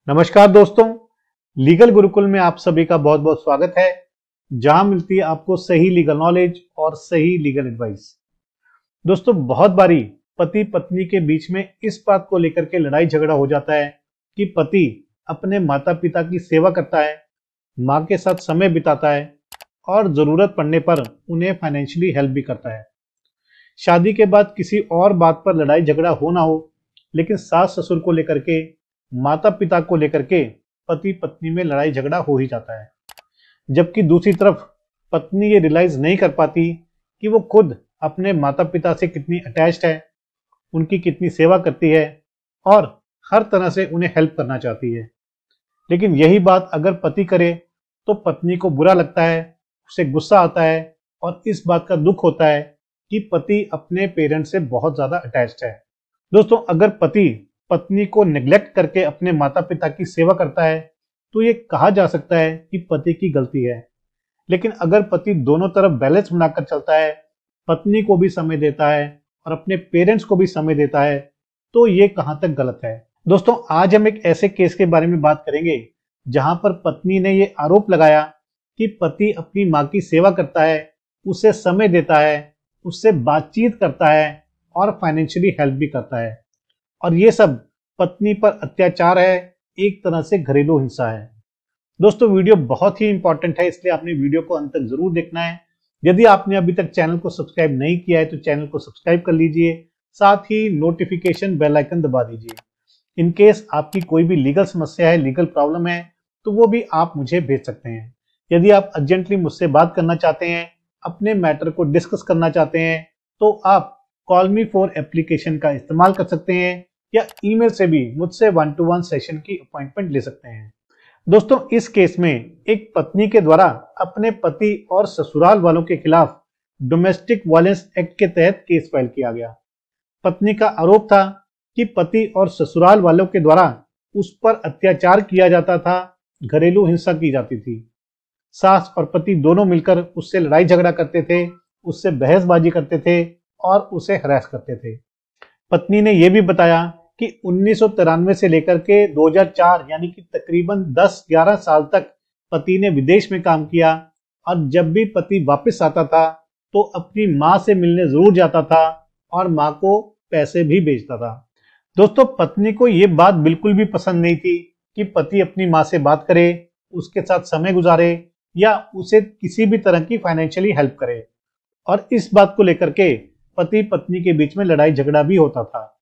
नमस्कार दोस्तों, लीगल गुरुकुल में आप सभी का बहुत बहुत स्वागत है, जहां मिलती है आपको सही लीगल नॉलेज और सही लीगल एडवाइस। दोस्तों, बहुत बारी पति पत्नी के बीच में इस बात को लेकर के लड़ाई झगड़ा हो जाता है कि पति अपने माता पिता की सेवा करता है, माँ के साथ समय बिताता है और जरूरत पड़ने पर उन्हें फाइनेंशियली हेल्प भी करता है। शादी के बाद किसी और बात पर लड़ाई झगड़ा हो ना हो, लेकिन सास ससुर को लेकर के, माता पिता को लेकर के पति पत्नी में लड़ाई झगड़ा हो ही जाता है। जबकि दूसरी तरफ पत्नी ये रियलाइज नहीं कर पाती कि वो खुद अपने माता पिता से कितनी अटैच्ड है, उनकी कितनी सेवा करती है और हर तरह से उन्हें हेल्प करना चाहती है। लेकिन यही बात अगर पति करे तो पत्नी को बुरा लगता है, उसे गुस्सा आता है और इस बात का दुख होता है कि पति अपने पेरेंट्स से बहुत ज्यादा अटैच्ड है। दोस्तों, अगर पति पत्नी को नेग्लेक्ट करके अपने माता पिता की सेवा करता है तो ये कहा जा सकता है कि पति की गलती है। लेकिन अगर पति दोनों तरफ बैलेंस बनाकर चलता है, पत्नी को भी समय देता है और अपने पेरेंट्स को भी समय देता है, तो ये कहां तक गलत है। दोस्तों, आज हम एक ऐसे केस के बारे में बात करेंगे जहां पर पत्नी ने ये आरोप लगाया कि पति अपनी माँ की सेवा करता है, उसे समय देता है, उससे बातचीत करता है और फाइनेंशियली हेल्प भी करता है, और ये सब पत्नी पर अत्याचार है, एक तरह से घरेलू हिंसा है। दोस्तों, वीडियो बहुत ही इंपॉर्टेंट है, इसलिए आपने वीडियो को अंत तक जरूर देखना है। यदि आपने अभी तक चैनल को सब्सक्राइब नहीं किया है तो चैनल को सब्सक्राइब कर लीजिए, साथ ही नोटिफिकेशन बेल आइकन दबा दीजिए। इन केस आपकी कोई भी लीगल समस्या है, लीगल प्रॉब्लम है, तो वो भी आप मुझे भेज सकते हैं। यदि आप अर्जेंटली मुझसे बात करना चाहते हैं, अपने मैटर को डिस्कस करना चाहते हैं, तो आप कॉल मी फॉर एप्लीकेशन का इस्तेमाल कर सकते हैं या ईमेल से भी मुझसे 1-to-1 सेशन की अपॉइंटमेंट ले सकते हैं। दोस्तों, इस केस में एक पत्नी के द्वारा अपने पति और ससुराल वालों के खिलाफ डोमेस्टिक वायलेंस एक्ट के तहत केस फाइल किया गया। पत्नी का आरोप था कि पति और ससुराल वालों के द्वारा उस पर अत्याचार किया जाता था, घरेलू हिंसा की जाती थी। सास और पति दोनों मिलकर उससे लड़ाई झगड़ा करते थे, उससे बहसबाजी करते थे और उसे हरास करते थे। पत्नी ने यह भी बताया कि 1993 से लेकर के 2004 यानी कि तकरीबन 10-11 साल तक पति ने विदेश में काम किया और जब भी पति वापस आता था तो अपनी मां से मिलने जरूर जाता था और मां को पैसे भी भेजता था। दोस्तों, पत्नी को यह बात बिल्कुल भी पसंद नहीं थी कि पति अपनी मां से बात करे, उसके साथ समय गुजारे या उसे किसी भी तरह की फाइनेंशियली हेल्प करे, और इस बात को लेकर के पति पत्नी के बीच में लड़ाई झगड़ा भी होता था।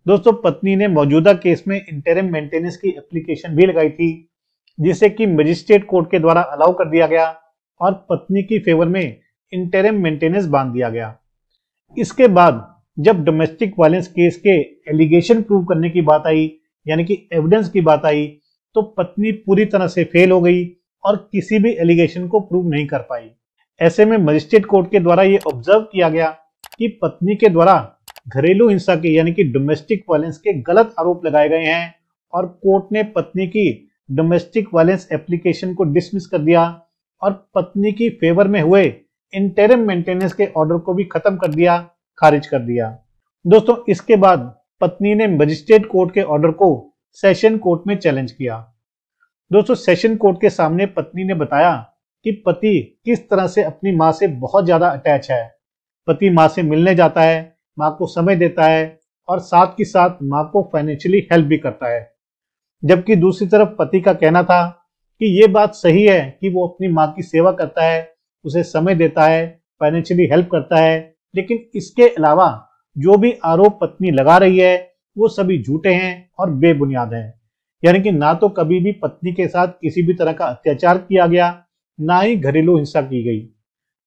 दोस्तों, पत्नी ने मौजूदा केस में इंटरिम मेंटेनेंस की एप्लीकेशन भी लगाई थी, जिसे कि मजिस्ट्रेट कोर्ट के द्वारा अलाउ कर दिया गया और पत्नी की फेवर में इंटरिम मेंटेनेंस बांध दिया गया। इसके बाद जब डोमेस्टिक वायलेंस केस के एलिगेशन प्रूव करने की बात आई, यानी कि एविडेंस की बात आई, तो पत्नी पूरी तरह से फेल हो गई और किसी भी एलिगेशन को प्रूव नहीं कर पाई। ऐसे में मजिस्ट्रेट कोर्ट के द्वारा यह ऑब्जर्व किया गया कि पत्नी के द्वारा घरेलू हिंसा के यानी कि डोमेस्टिक वायलेंस के गलत आरोप लगाए गए हैं और कोर्ट ने पत्नी की डोमेस्टिक वायलेंस एप्लीकेशन को डिसमिस कर दिया और पत्नी की फेवर में हुए इंटरिम मेंटेनेंस के ऑर्डर को भी खत्म कर दिया, खारिज कर दिया। दोस्तों, इसके बाद पत्नी ने मजिस्ट्रेट कोर्ट के ऑर्डर को सेशन कोर्ट में चैलेंज किया। दोस्तों, सेशन कोर्ट के सामने पत्नी ने बताया कि पति किस तरह से अपनी मां से बहुत ज्यादा अटैच है। पति मां से मिलने जाता है, मां को समय देता है और साथ ही साथ मां को फाइनेंशियली हेल्प भी करता है। जबकि दूसरी तरफ पति का कहना था कि ये बात सही है कि वो अपनी मां की सेवा करता है, उसे समय देता है, फाइनेंशियली हेल्प करता है, लेकिन इसके अलावा जो भी आरोप पत्नी लगा रही है वो सभी झूठे हैं और बेबुनियाद हैं। यानी कि ना तो कभी भी पत्नी के साथ किसी भी तरह का अत्याचार किया गया, ना ही घरेलू हिंसा की गई।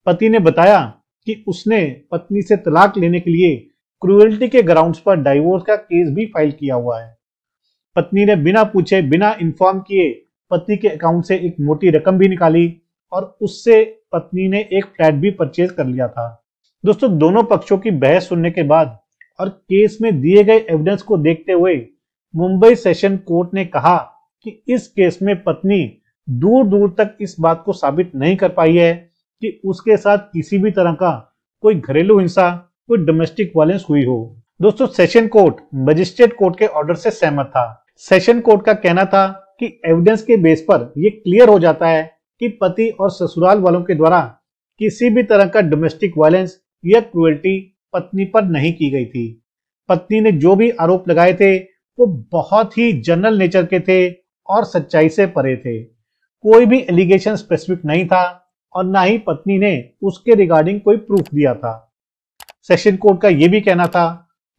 पति ने बताया कि उसने पत्नी से तलाक लेने के लिए क्रूएल्टी के ग्राउंड्स पर डाइवोर्स का केस भी फाइल किया हुआ है। पत्नी ने बिना पूछे, बिना इन्फॉर्म किए पति के अकाउंट से एक मोटी रकम भी निकाली और उससे पत्नी ने एक फ्लैट भी परचेज कर लिया था। दोस्तों, दोनों पक्षों की बहस सुनने के बाद और केस में दिए गए एविडेंस को देखते हुए मुंबई सेशन कोर्ट ने कहा कि इस केस में पत्नी दूर दूर तक इस बात को साबित नहीं कर पाई है कि उसके साथ किसी भी तरह का कोई घरेलू हिंसा, कोई डोमेस्टिक वायलेंस हुई हो। दोस्तों, सेशन कोर्ट मजिस्ट्रेट कोर्ट के ऑर्डर से सहमत था। सेशन कोर्ट का कहना था कि एविडेंस के बेस पर यह क्लियर हो जाता है कि पति और ससुराल वालों के द्वारा किसी भी तरह का डोमेस्टिक वायलेंस या क्रूएल्टी पत्नी पर नहीं की गई थी। पत्नी ने जो भी आरोप लगाए थे वो बहुत ही जनरल नेचर के थे और सच्चाई से परे थे। कोई भी एलिगेशन स्पेसिफिक नहीं था और ना ही पत्नी ने उसके रिगार्डिंग कोई प्रूफ दिया था। सेशन कोर्ट का यह भी कहना था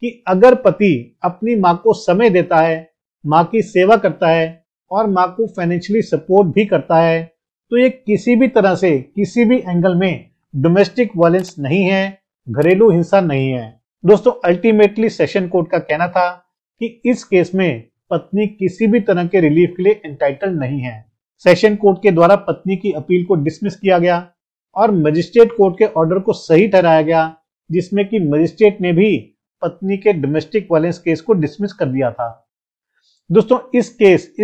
कि अगर पति अपनी मां को समय देता है, मां की सेवा करता है और मां को फाइनेंशियली सपोर्ट भी करता है तो ये किसी भी तरह से किसी भी एंगल में डोमेस्टिक वायलेंस नहीं है, घरेलू हिंसा नहीं है। दोस्तों अल्टीमेटली सेशन कोर्ट का कहना था कि इस केस में पत्नी किसी भी तरह के रिलीफ के लिए एंटाइटल्ड नहीं है। सेशन कोर्ट के द्वारा पत्नी की अपील को डिसमिस किया गया और मजिस्ट्रेट कोर्ट के ऑर्डर को सही ठहराया गया, जिसमें कि मजिस्ट्रेट ने भी पत्नी के डोमेस्टिक वायलेंस केस को डिसमिस कर दिया था। दोस्तों इस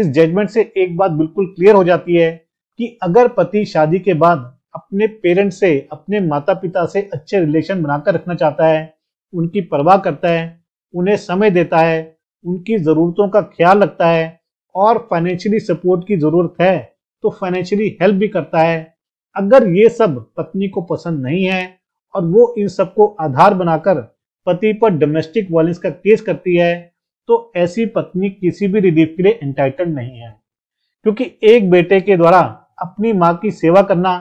जजमेंट से एक बात बिल्कुल क्लियर हो जाती है कि अगर पति शादी के बाद अपने पेरेंट्स से, अपने माता पिता से अच्छे रिलेशन बनाकर रखना चाहता है, उनकी परवाह करता है, उन्हें समय देता है, उनकी जरूरतों का ख्याल रखता है और फाइनेंशियली सपोर्ट की जरूरत है तो फाइनेंशियली हेल्प भी करता है, अगर ये सब पत्नी को पसंद नहीं है और वो इन सबको आधार बनाकर पति पर डोमेस्टिक वायलेंस का केस करती है तो ऐसी पत्नी किसी भी रिलीफ के लिए एंटाइटल्ड नहीं है। क्योंकि एक बेटे के द्वारा अपनी मां की सेवा करना,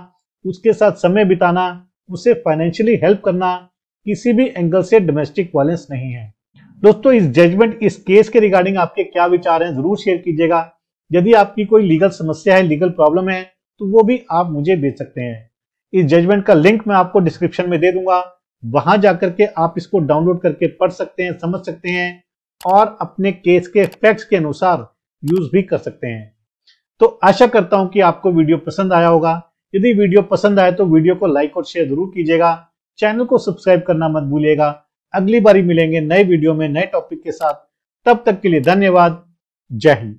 उसके साथ समय बिताना, उसे फाइनेंशियली हेल्प करना किसी भी एंगल से डोमेस्टिक वायलेंस नहीं है। दोस्तों इस केस के रिगार्डिंग आपके क्या विचार हैं जरूर शेयर कीजिएगा। यदि आपकी कोई लीगल समस्या है, लीगल प्रॉब्लम है तो वो भी आप मुझे भेज सकते हैं। इस जजमेंट का लिंक मैं आपको डिस्क्रिप्शन में दे दूंगा, वहां जाकर के आप इसको डाउनलोड करके पढ़ सकते हैं, समझ सकते हैं और अपने केस के फैक्ट्स के अनुसार यूज भी कर सकते हैं। तो आशा करता हूं कि आपको वीडियो पसंद आया होगा। यदि वीडियो पसंद आए तो वीडियो को लाइक और शेयर जरूर कीजिएगा। चैनल को सब्सक्राइब करना मत भूलिएगा। अगली बारी मिलेंगे नए वीडियो में नए टॉपिक के साथ। तब तक के लिए धन्यवाद। जय हिंद।